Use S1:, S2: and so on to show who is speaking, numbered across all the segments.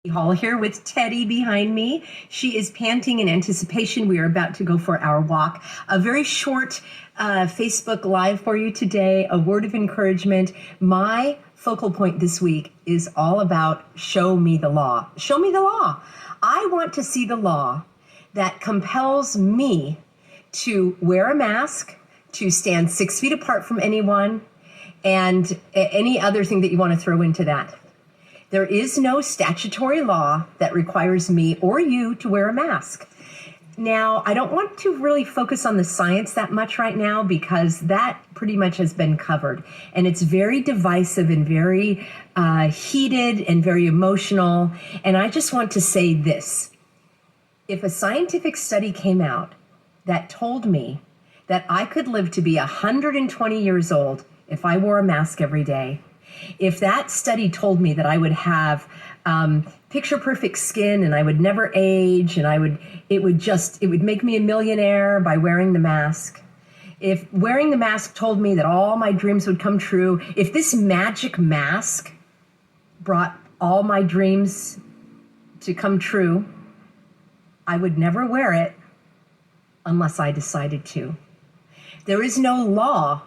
S1: Hall here with Teddy behind me. She is panting in anticipation. We are about to go for our walk. A very short Facebook Live for you today, a word of encouragement. My focal point this week is all about show me the law. Show me the law. I want to see the law that compels me to wear a mask, to stand 6 feet apart from anyone, and any other thing that you want to throw into that. There is no statutory law that requires me or you to wear a mask. Now, I don't want to really focus on the science that much right now because that pretty much has been covered. And it's very divisive and very heated and very emotional. And I just want to say this. If a scientific study came out that told me that I could live to be 120 years old if I wore a mask every day, if that study told me that I would have picture perfect skin and I would never age and it would make me a millionaire by wearing the mask. If wearing the mask told me that all my dreams would come true, if this magic mask brought all my dreams to come true, I would never wear it unless I decided to. There is no law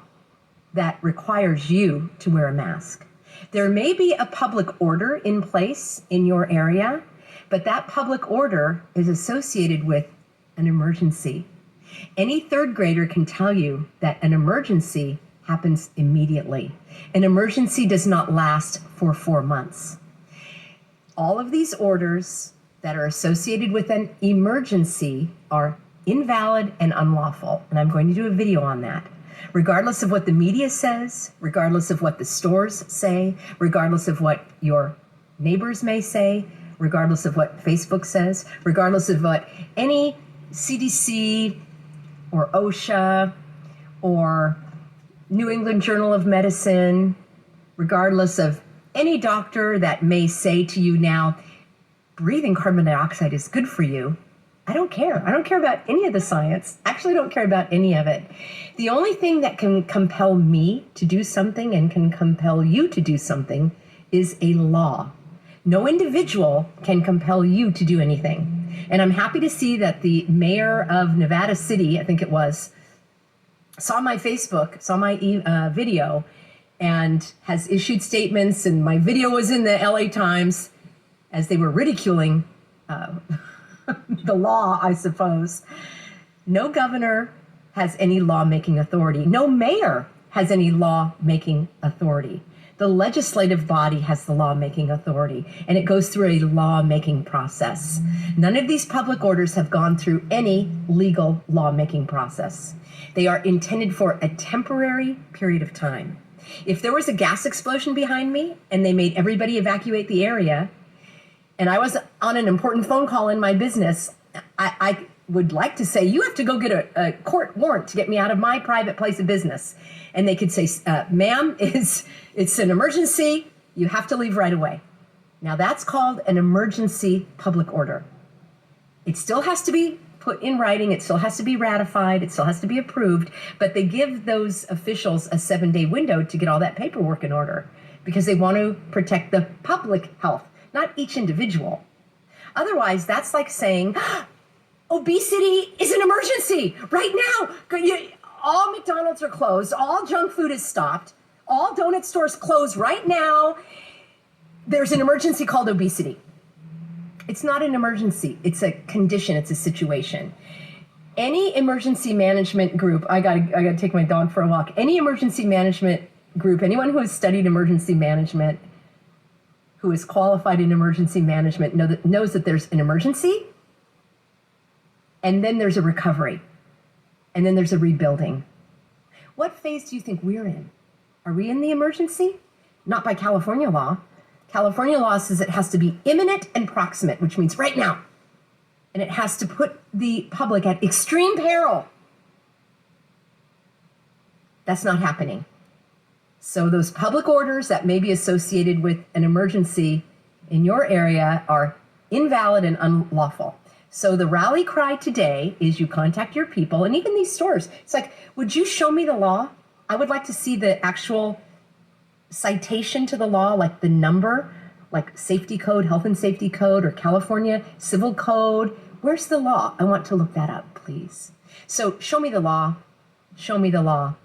S1: that requires you to wear a mask. There may be a public order in place in your area, but that public order is associated with an emergency. Any third grader can tell you that an emergency happens immediately. An emergency does not last for 4 months. All of these orders that are associated with an emergency are invalid and unlawful, and I'm going to do a video on that. Regardless of what the media says, regardless of what the stores say, regardless of what your neighbors may say, regardless of what Facebook says, regardless of what any CDC or OSHA or New England Journal of Medicine, regardless of any doctor that may say to you now, breathing carbon dioxide is good for you. I don't care. I don't care about any of the science. Actually, I don't care about any of it. The only thing that can compel me to do something and can compel you to do something is a law. No individual can compel you to do anything. And I'm happy to see that the mayor of Nevada City, I think it was, saw my Facebook, saw my video, and has issued statements. And my video was in the LA Times as they were ridiculing the law, I suppose. No governor has any law-making authority. No mayor has any law-making authority. The legislative body has the law-making authority, and it goes through a law-making process. None of these public orders have gone through any legal law-making process. They are intended for a temporary period of time. If there was a gas explosion behind me and they made everybody evacuate the area, and I was on an important phone call in my business, I would like to say, you have to go get a court warrant to get me out of my private place of business. And they could say, ma'am, it's an emergency. You have to leave right away. Now that's called an emergency public order. It still has to be put in writing. It still has to be ratified. It still has to be approved. But they give those officials a 7-day window to get all that paperwork in order because they want to protect the public health, not each individual. Otherwise, that's like saying, obesity is an emergency right now. All McDonald's are closed. All junk food is stopped. All donut stores closed right now. There's an emergency called obesity. It's not an emergency. It's a condition. It's a situation. Any emergency management group, I gotta take my dog for a walk. Any emergency management group, anyone who has studied emergency management, who is qualified in emergency management, knows that there's an emergency, and then there's a recovery, and then there's a rebuilding. What phase do you think we're in? Are we in the emergency? Not by California law. California law says it has to be imminent and proximate, which means right now. And it has to put the public at extreme peril. That's not happening. So those public orders that may be associated with an emergency in your area are invalid and unlawful. So the rally cry today is you contact your people, and even these stores. It's like, would you show me the law? I would like to see the actual citation to the law, like the number like safety code, health and safety code, or California civil code. Where's the law? I want to look that up, please. So show me the law. Show me the law.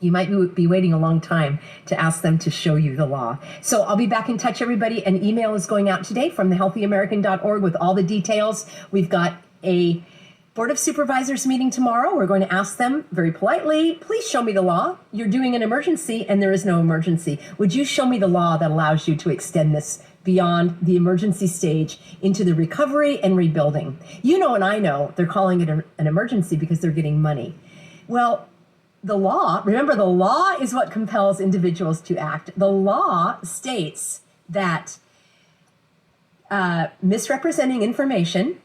S1: You might be waiting a long time to ask them to show you the law. So I'll be back in touch, everybody. An email is going out today from thehealthyamerican.org with all the details. We've got a Board of Supervisors meeting tomorrow. We're going to ask them very politely, please show me the law. You're doing an emergency and there is no emergency. Would you show me the law that allows you to extend this beyond the emergency stage into the recovery and rebuilding? You know, and I know they're calling it an emergency because they're getting money. Well, the law, remember, the law is what compels individuals to act. The law states that misrepresenting information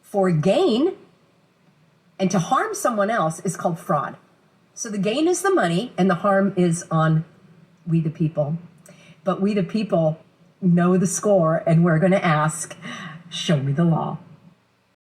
S1: for gain and to harm someone else is called fraud. So the gain is the money and the harm is on we the people. But we the people know the score, and we're going to ask, show me the law.